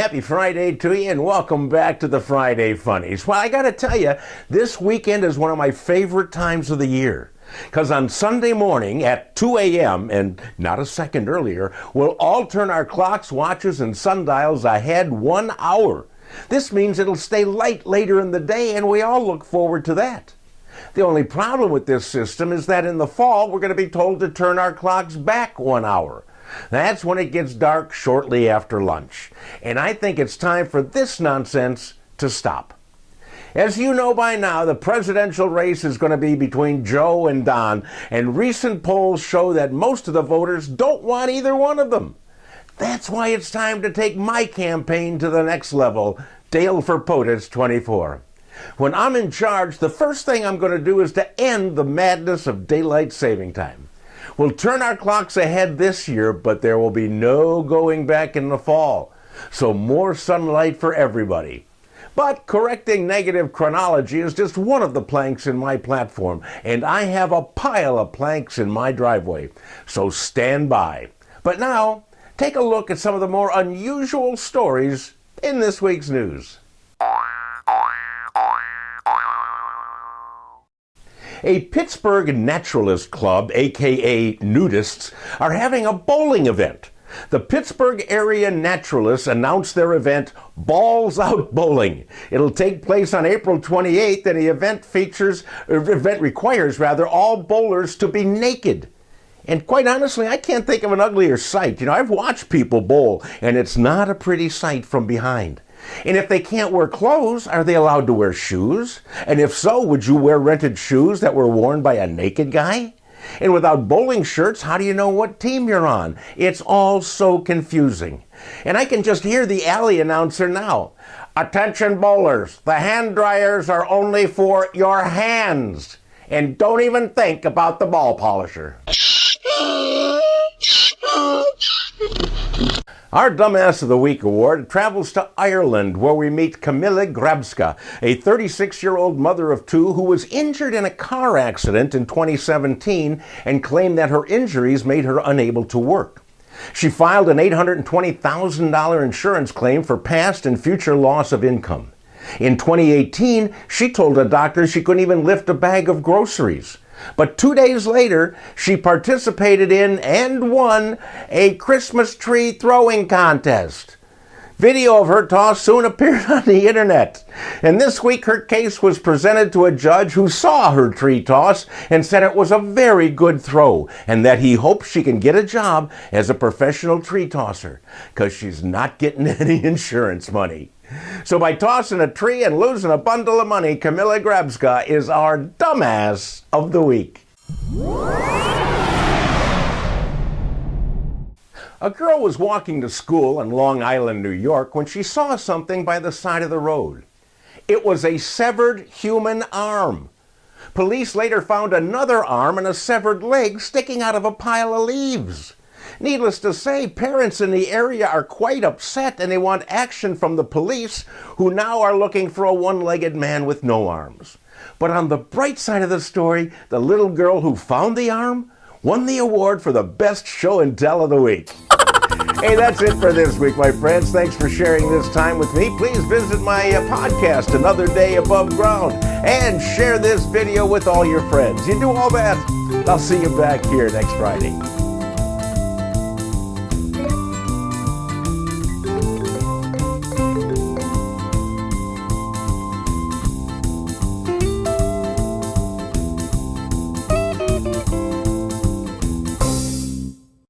happy Friday to you, and welcome back to the Friday Funnies. Well, I gotta tell you, this weekend is one of my favorite times of the year. Because on Sunday morning at 2 a.m., and not a second earlier, we'll all turn our clocks, watches, and sundials ahead 1 hour. This means it'll stay light later in the day, and we all look forward to that. The only problem with this system is that in the fall, we're going to be told to turn our clocks back 1 hour. That's when it gets dark shortly after lunch. And I think it's time for this nonsense to stop. As you know by now, the presidential race is going to be between Joe and Don, and recent polls show that most of the voters don't want either one of them. That's why it's time to take my campaign to the next level, Dale for POTUS 24. When I'm in charge, the first thing I'm going to do is to end the madness of daylight saving time. We'll turn our clocks ahead this year, but there will be no going back in the fall. So more sunlight for everybody. But correcting negative chronology is just one of the planks in my platform, and I have a pile of planks in my driveway. So stand by. But now, take a look at some of the more unusual stories in this week's news. A Pittsburgh naturalist club, aka nudists, are having a bowling event. The Pittsburgh area naturalists announced their event, Balls Out Bowling. It'll take place on April 28th, and the event requires all bowlers to be naked. And quite honestly, I can't think of an uglier sight. I've watched people bowl, and it's not a pretty sight from behind. And if they can't wear clothes, are they allowed to wear shoes? And if so, would you wear rented shoes that were worn by a naked guy? And without bowling shirts, how do you know what team you're on? It's all so confusing. And I can just hear the alley announcer now. Attention bowlers, the hand dryers are only for your hands. And don't even think about the ball polisher. Our Dumbass of the Week award travels to Ireland, where we meet Camilla Grabska, a 36-year-old mother of two who was injured in a car accident in 2017 and claimed that her injuries made her unable to work. She filed an $820,000 insurance claim for past and future loss of income. In 2018, she told a doctor she couldn't even lift a bag of groceries. But 2 days later, she participated in and won a Christmas tree throwing contest. Video of her toss soon appeared on the internet. And this week, her case was presented to a judge who saw her tree toss and said it was a very good throw and that he hopes she can get a job as a professional tree tosser because she's not getting any insurance money. So by tossing a tree and losing a bundle of money, Camilla Grabska is our Dumbass of the Week. A girl was walking to school in Long Island, New York, when she saw something by the side of the road. It was a severed human arm. Police later found another arm and a severed leg sticking out of a pile of leaves. Needless to say, parents in the area are quite upset and they want action from the police, who now are looking for a one-legged man with no arms. But on the bright side of the story, the little girl who found the arm won the award for the best show and tell of the week. Hey, that's it for this week, my friends. Thanks for sharing this time with me. Please visit my podcast, Another Day Above Ground, and share this video with all your friends. You do all that, I'll see you back here next Friday.